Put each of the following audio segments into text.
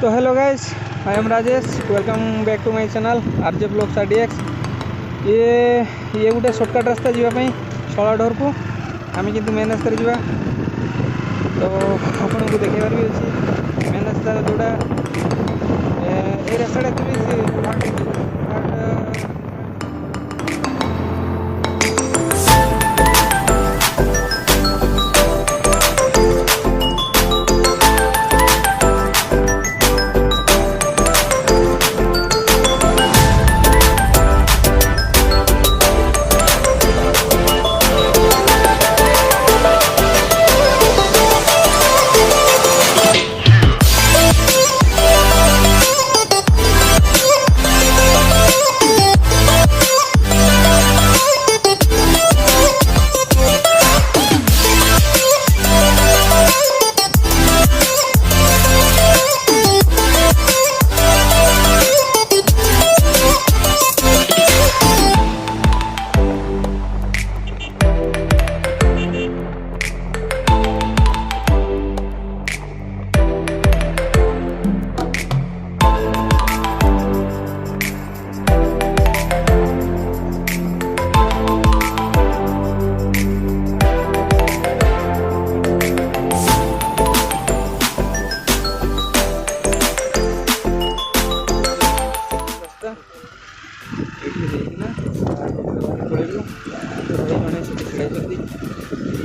तो hello guys, I am Rajesh. Welcome back to my channel RJ blogs RDX. ये गोटे shortcut रास्ता जावाई सलाडहर को आम कि मेन रास्ता जा तो आपन को देखार भी अच्छी मेन रास्ता जोड़ा ये रास्ता एक्चुअली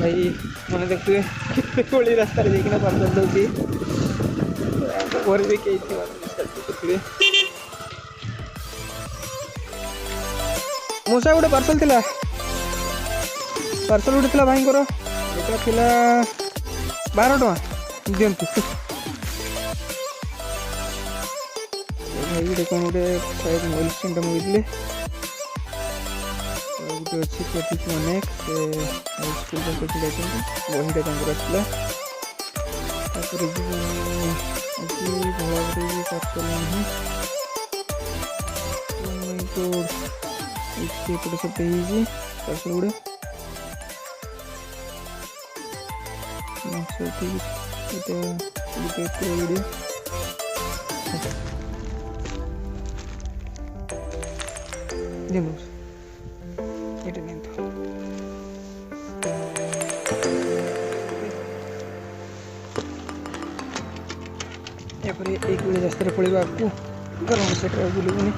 भाई मैंने देखिए कितने रास्ता देखना पार्सल दूसरी भी कई देखिए मोसा गोटे पार्सल थी गोटे भाई को 12 टଙ୍କା दिंतु भाई गोटे कौन गोटे शायद मोबाइल स्क्रीन मुझे गोटे अच्छी प्रतीक अनेक से स्कूल पास बहीटा आसला भल पार्सल नहीं तो एपटे सब पार्सल गुड़ा एक बड़े रास्ते पड़ेगा आपको गरम सेट बुलूनी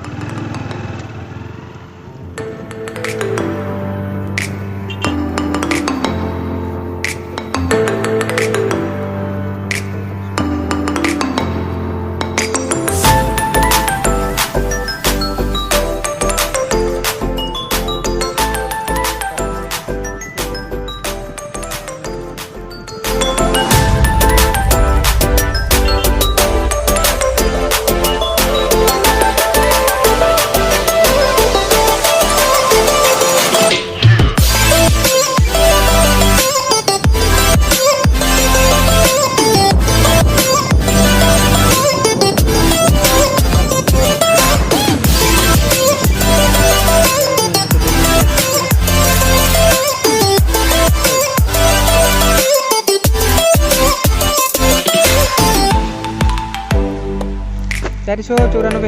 चारिशो 94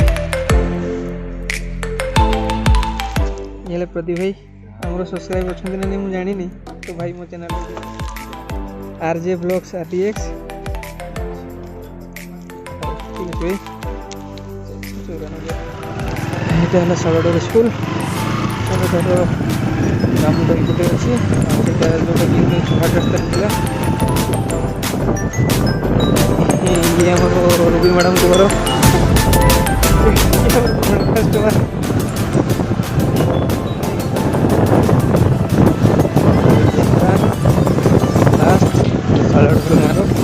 ये प्रदीप भाई आमर सब्सक्राइब अच्छा ना नहीं मुझे जानी तो भाई मो चैनल आरजे ब्लॉग्स आरडीएक्स ठीक है भाई 94 है सालडर स्कूल सालडर रामगढ़ गोटे अच्छी जोटा छुहाट रास्ता था ये आम रवि मैडम को घर कस्टमर लास्ट सालडर गाँव